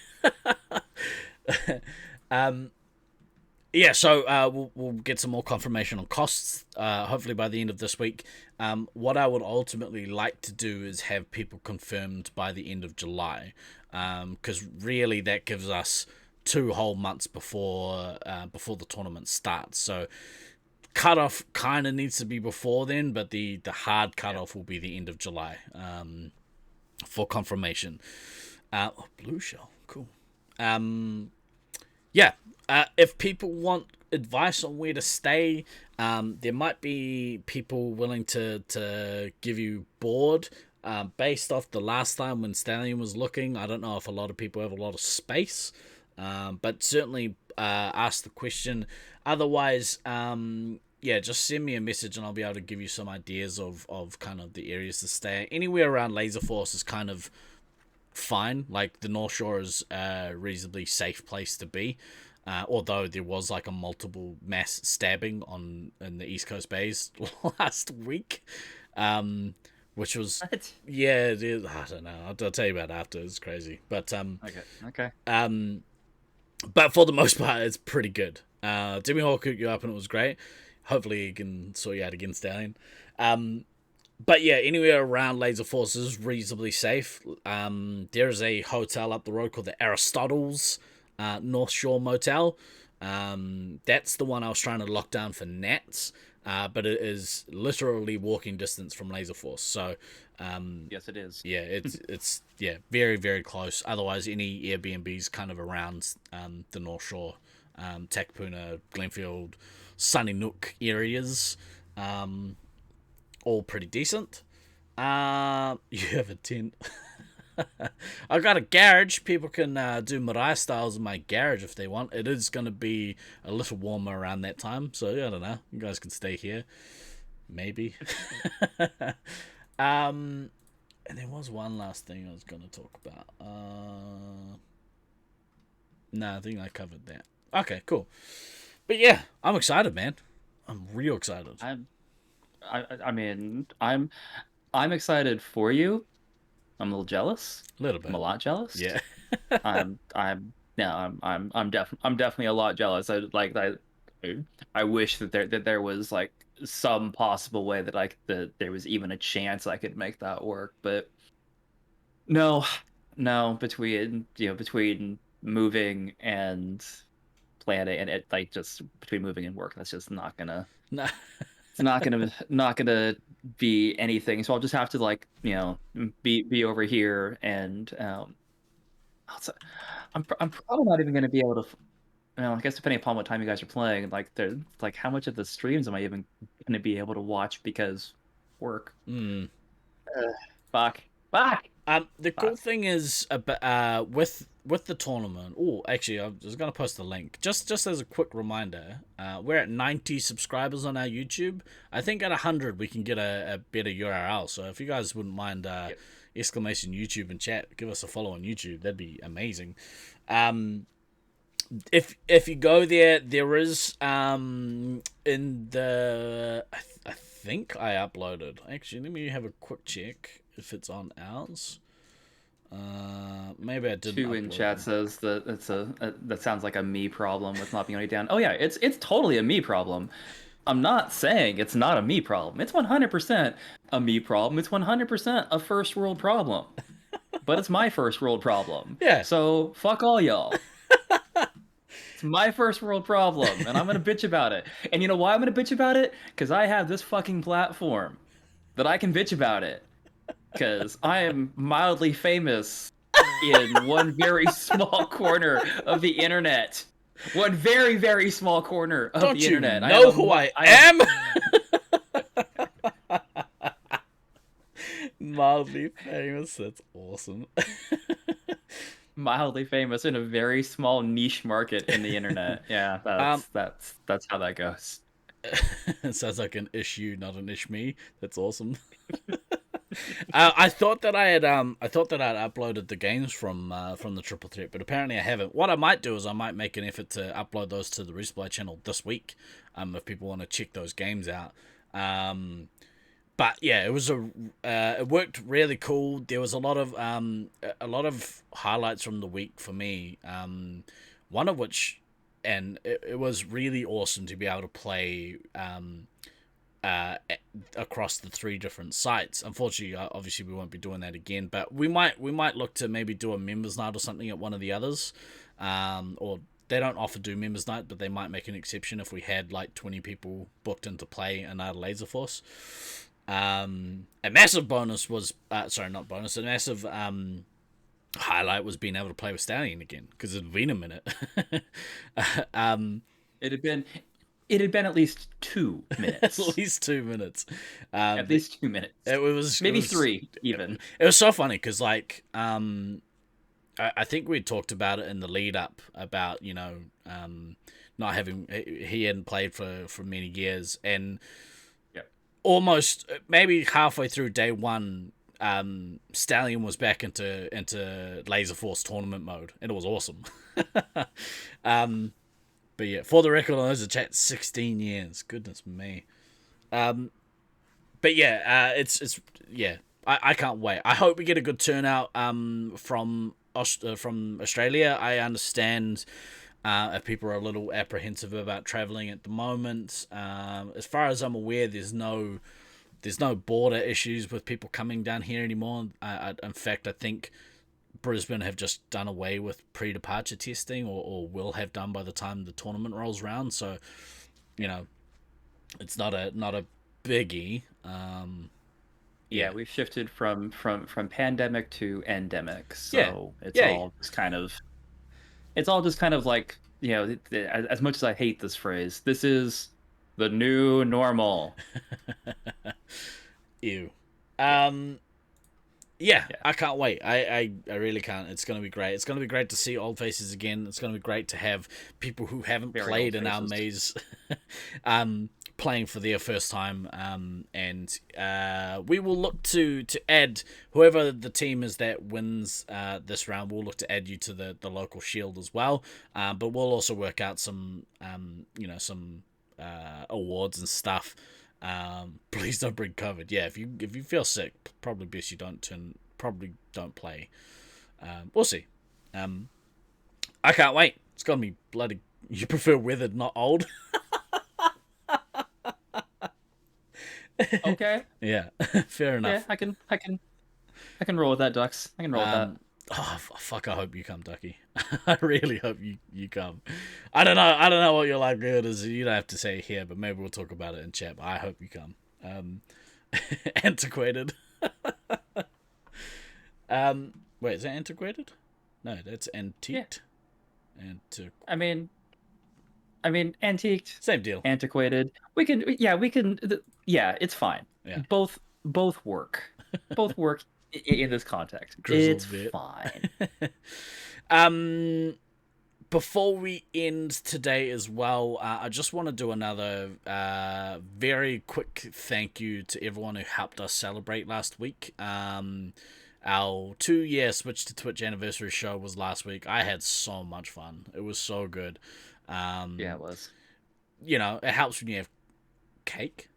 So we'll get some more confirmation on costs, hopefully by the end of this week. What I would ultimately like to do is have people confirmed by the end of July, because really that gives us 2 whole months before the tournament starts. So cutoff kind of needs to be before then, but the hard cutoff will be the end of July for confirmation. Blue shell, cool. If people want advice on where to stay, there might be people willing to give you board based off the last time when Stallion was looking. I don't know if a lot of people have a lot of space, but certainly ask the question. Otherwise, just send me a message and I'll be able to give you some ideas of kind of the areas to stay. Anywhere around Laser Force is kind of fine. Like the North Shore is a reasonably safe place to be. Although there was like a multiple mass stabbing in the East Coast Bays last week, which was What? I don't know. I'll tell you about it after. It's crazy, but Okay. But for the most part, it's pretty good. Jimmy Hawk hooked you up and it was great. Hopefully, he can sort you out against Stallion. But yeah, anywhere around Laser Force is reasonably safe. There is a hotel up the road called the Aristotle's North Shore Motel. That's the one I was trying to lock down for Nats, but it is literally walking distance from Laser Force. So Yes, it is. yeah, it's very, very close. Otherwise, any Airbnbs kind of around the North Shore, Takapuna, Glenfield, Sunny Nook areas, all pretty decent. You have a tent. I got a garage. People can do Mariah styles in my garage if they want. It is going to be a little warmer around that time, so I don't know. You guys can stay here, maybe. And there was one last thing I was going to talk about. No, I think I covered that. Okay, cool. But yeah, I'm excited, man. I'm real excited. I'm excited for you. I'm a little jealous. A little bit. I'm a lot jealous. Yeah. I'm definitely a lot jealous. I wish that there was like some possible way that there was even a chance I could make that work, but no, between moving and planning and it like just between moving and work, that's just not gonna Nah. it's not gonna be anything. So I'll just have to be over here and I'm probably not even gonna be able to. I guess depending upon what time you guys are playing, how much of the streams am I even gonna be able to watch because work? Fuck. The cool thing is with the tournament. Oh, actually, I was gonna post a link just as a quick reminder. We're at 90 subscribers on our YouTube. I think at 100 we can get a better URL. So if you guys wouldn't mind exclamation YouTube in chat, give us a follow on YouTube. That'd be amazing. If you go there is in the I think I uploaded. Actually, let me have a quick check if it's on ours. Maybe I didn't. 2 in chat says that that sounds like a me problem with not being able to down. Oh yeah, it's totally a me problem. I'm not saying it's not a me problem. It's 100% a me problem. It's 100% a first world problem. But it's my first world problem. Yeah. So fuck all y'all. It's my first world problem, and I'm gonna bitch about it. And you know why I'm gonna bitch about it? Because I have this fucking platform that I can bitch about it. Because I am mildly famous in one very small corner of the internet. One very, very small corner of Don't the you internet. know who I am? Mildly famous. That's awesome. Mildly famous in a very small niche market in the internet. Yeah, that's how that goes. It sounds like an issue, not an ish me. That's awesome. I thought that I'd uploaded the games from the Triple Threat, but apparently I haven't. What I might do is I might make an effort to upload those to the Resupply channel this week, if people want to check those games out. But yeah, it worked really cool. There was a lot of highlights from the week for me. One of which, and it was really awesome to be able to play across the 3 different sites. Unfortunately, obviously we won't be doing that again, but we might look to maybe do a members night or something at one of the others. Or they don't offer do members night, but they might make an exception if we had like 20 people booked in to play another Laser Force. A massive bonus was a massive highlight was being able to play with Stallion again, because it'd been a minute. It had been at least 2 minutes. At least 2 minutes. At least 2 minutes. It was maybe it was, 3 even. It was so funny because like I think we talked about it in the lead up about not having, he hadn't played for many years, and almost maybe halfway through day 1, Stallion was back into Laser Force tournament mode, and it was awesome. But yeah, for the record, on those chat, 16 years. Goodness me. But yeah, it's I can't wait. I hope we get a good turnout from Australia. I understand if people are a little apprehensive about traveling at the moment. As far as I'm aware, there's no border issues with people coming down here anymore. In fact, I think Brisbane have just done away with pre-departure testing, or will have done by the time the tournament rolls around. So, it's not a biggie. Yeah, we've shifted from pandemic to endemic. So it's all just kind of like, as much as I hate this phrase, this is the new normal. Ew. Yeah, I can't wait. I really can't. It's going to be great. It's going to be great to see old faces again. It's going to be great to have people who haven't played in our maze playing for their first time. And we will look to add whoever the team is that wins this round. We'll look to add you to the local shield as well. But we'll also work out some awards and stuff. Please don't bring COVID. Yeah, if you feel sick, probably best you don't play. We'll see. I can't wait. It's gonna be bloody. You prefer weathered, not old. Okay. Yeah, fair enough. Yeah, I can roll with that, Dux. I can roll with that. Oh fuck! I hope you come, Ducky. I really hope you come. I don't know what your likelihood is. You don't have to say it here, but maybe we'll talk about it in chat. But I hope you come. Antiquated. Wait, is that antiquated? No, that's antiqued. Yeah. I mean, antiqued. Same deal. Antiquated. We can. Yeah, it's fine. Yeah. Both work. Both work in this context. It's fine. Before we end today as well, I just want to do another very quick thank you to everyone who helped us celebrate last week. Our 2-year Switch to Twitch anniversary show was last week. I had so much fun. It was so good. Yeah, it was. It helps when you have cake.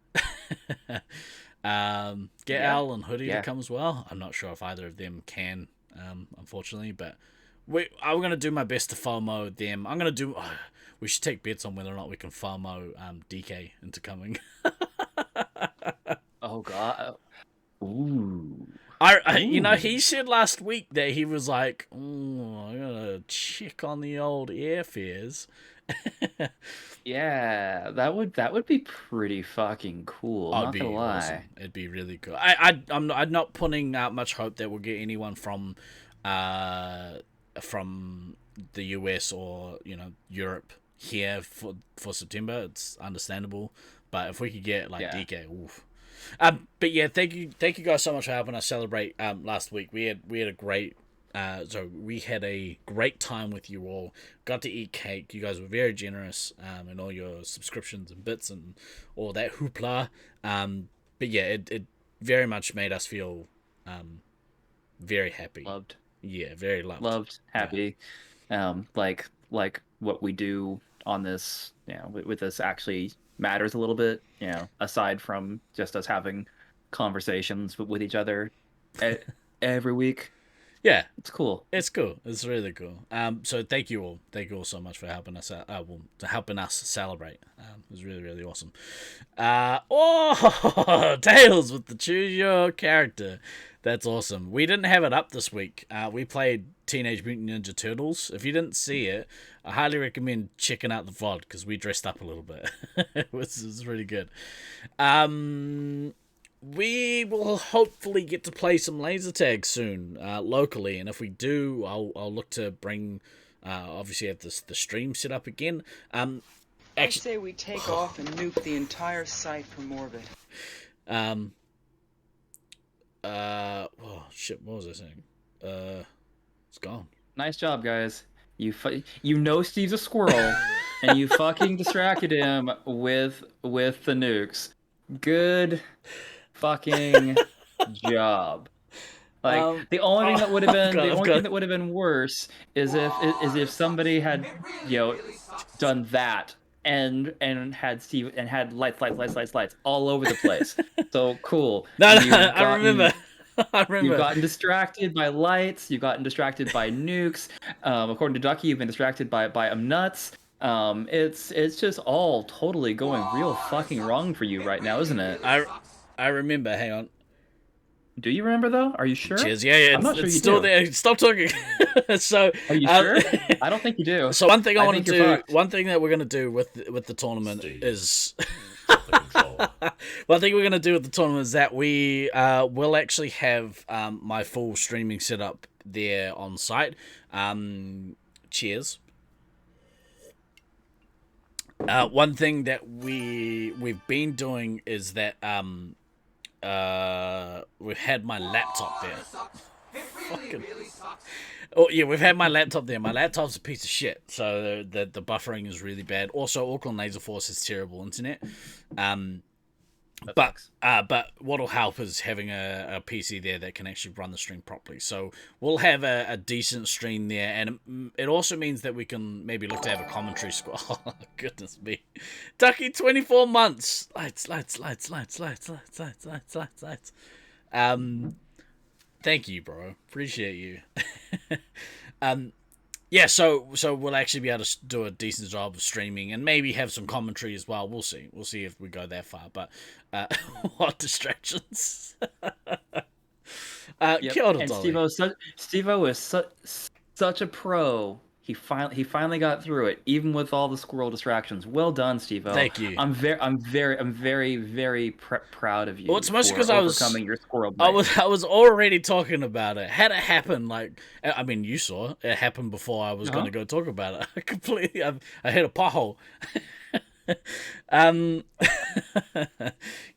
Get Al and Hoodie to come as well. I'm not sure if either of them can, unfortunately, but I'm going to do my best to FOMO them. I'm going to do... we should take bets on whether or not we can FOMO DK into coming. Oh, God. Ooh. He said last week that he was like, I'm going to check on the old airfares. Yeah, that would be pretty fucking cool. Not gonna lie, awesome. It'd be really cool. I'm not putting out much hope that we'll get anyone from the US or Europe here for September, it's understandable. But if we could get like DK, oof. But yeah, thank you guys so much for helping us celebrate last week. We had a great we had a great time with you all. Got to eat cake. You guys were very generous in all your subscriptions and bits and all that hoopla. But yeah, it very much made us feel very happy. Loved. Yeah, very loved. Loved, happy. Like what we do on this, with this actually matters a little bit, aside from just us having conversations with each other every week. Yeah, it's cool. It's cool. It's really cool. So thank you all so much for helping us helping us celebrate. It was really, really awesome. Tails with the choose your character. That's awesome. We didn't have it up this week. We played Teenage Mutant Ninja Turtles. If you didn't see it, I highly recommend checking out the VOD because we dressed up a little bit. It was really good. We will hopefully get to play some laser tag soon, locally, and if we do, I'll look to bring, obviously have the stream set up again. I say we take off and nuke the entire site from orbit. Oh shit, what was I saying? It's gone. Nice job, guys. You know Steve's a squirrel, and you fucking distracted him with the nukes. Good fucking job. Like the only thing that would have been thing that would have been worse is if somebody had done that and had Steve and had lights all over the place. So cool. I remember. You've gotten distracted by lights. You've gotten distracted by nukes. According to Ducky, you've been distracted by nuts. It's just all totally going real fucking wrong for you right now, isn't it? I remember. Hang on. Do you remember though? Are you sure? Cheers. Yeah. I'm not sure it's you still do. there. Stop talking. So. Are you sure? I don't think you do. So one thing one thing that we're gonna do with the tournament is. One thing we're gonna do with the tournament is that we will actually have my full streaming setup there on site. Cheers. One thing that we've been doing is that we've had my laptop there. Oh yeah, we've had my laptop there. My laptop's a piece of shit, so the buffering is really bad. Also, Auckland Laser Force has terrible internet. But what'll help is having a PC there that can actually run the stream properly. So we'll have a decent stream there, and it also means that we can maybe look to have a commentary squad. Oh, goodness me. Ducky, 24 months. Lights. Thank you, bro. Appreciate you. Yeah, so we'll actually be able to do a decent job of streaming and maybe have some commentary as well. We'll see. We'll see if we go that far. But what distractions? Yep. Kia ora, and Dolly. Steve-O is such a pro. He finally got through it, even with all the squirrel distractions. Well done, Steve-O. Thank you. I'm very proud of you. Well, it's mostly because I was overcoming your squirrel. I was already talking about it. Had it happened, I mean, you saw it happened before I was going to go talk about it. I completely, I hit a pothole.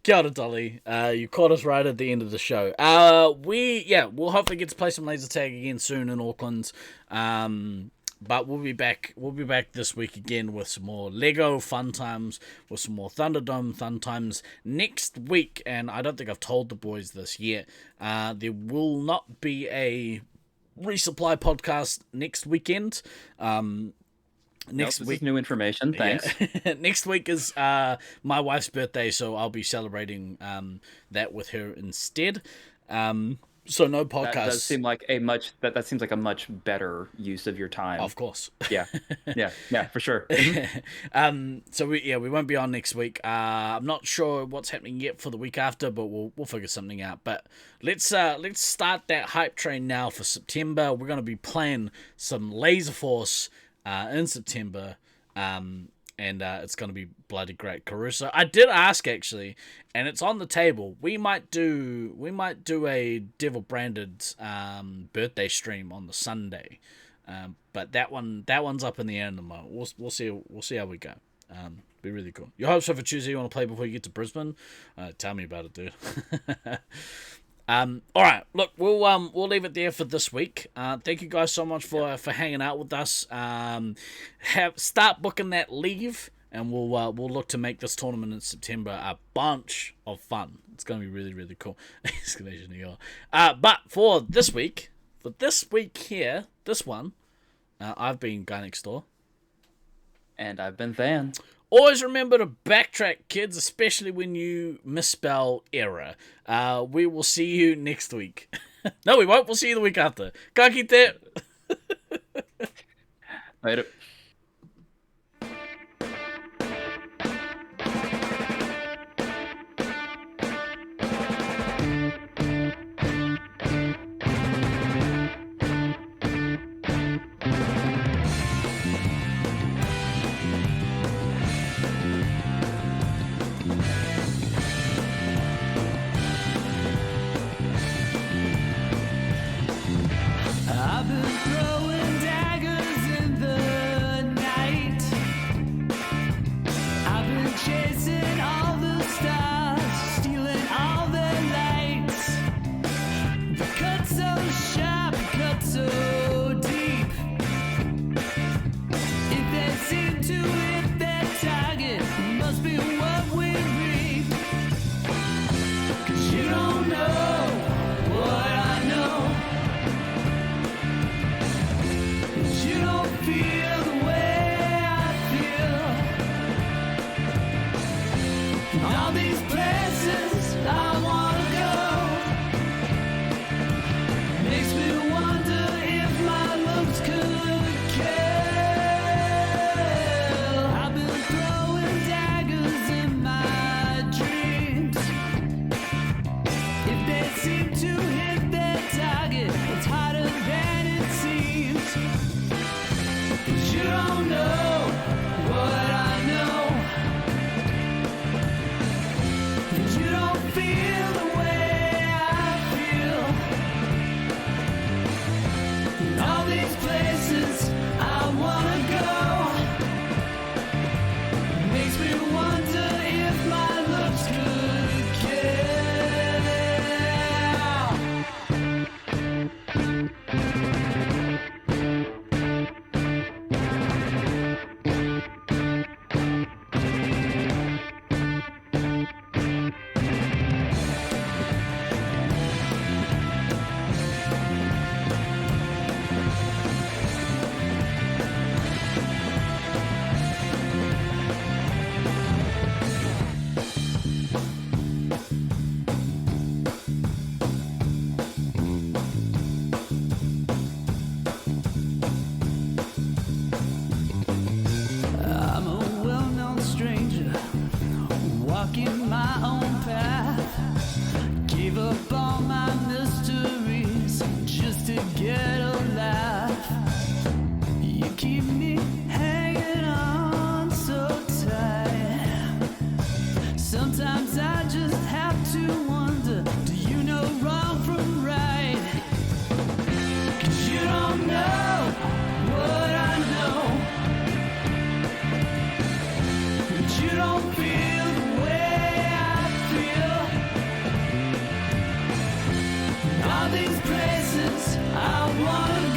Kia ora, Dolly. You caught us right at the end of the show. We'll hopefully get to play some laser tag again soon in Auckland. But we'll be back this week again with some more Lego fun times, with some more Thunderdome fun times next week. And I don't think I've told the boys this yet. There will not be a Resupply podcast next weekend. This is new information. Thanks. Yeah. Next week is my wife's birthday, so I'll be celebrating that with her instead. So no podcast. That does seem like that seems like a much better use of your time. Of course. Yeah, for sure. So we won't be on next week. I'm not sure what's happening yet for the week after, but we'll figure something out. But let's start that hype train now for September. We're gonna be playing some Laser Force in September. And it's going to be bloody great. Caruso, I did ask actually, and it's on the table. We might do a Devil Branded birthday stream on the Sunday. But that one's up in the air in the moment. We'll see how we go. Be really cool. Your hopes for Tuesday you want to play before you get to Brisbane? Tell me about it, dude. All right, look, we'll leave it there for this week. Thank you guys so much for hanging out with us. Start booking that leave, and we'll look to make this tournament in September a bunch of fun. It's gonna be really, really cool. Exclamation ER. But for this week here, this one, I've been Guy Next Door. And I've been Than. Always remember to backtrack, kids, especially when you misspell error. We will see you next week. No, we won't. We'll see you the week after. Ka kite. Later. I've been throwing daggers in the night. I've been chasing all the stars, stealing all their lights. The cut so sharp, cut so deep. If they seem to hit their target, must be what we reap. 'Cause you don't know what I know. You don't feel the way I feel. All these places I wanna go makes me wonder if my looks could kill. I've been throwing daggers in my dreams. If they seem to hit their target, it's harder than it seems. You don't know what I know. You don't feel the way I feel. All these places I wanna go makes me wonder if my looks could kill. I'm a well-known stranger, walking my own path. Gave up all my mysteries just to get a laugh. You keep me hanging on so tight. Sometimes I just have to wonder, do you know wrong from right? 'Cause you don't know what I know. You don't feel the way I feel. All these places I wanna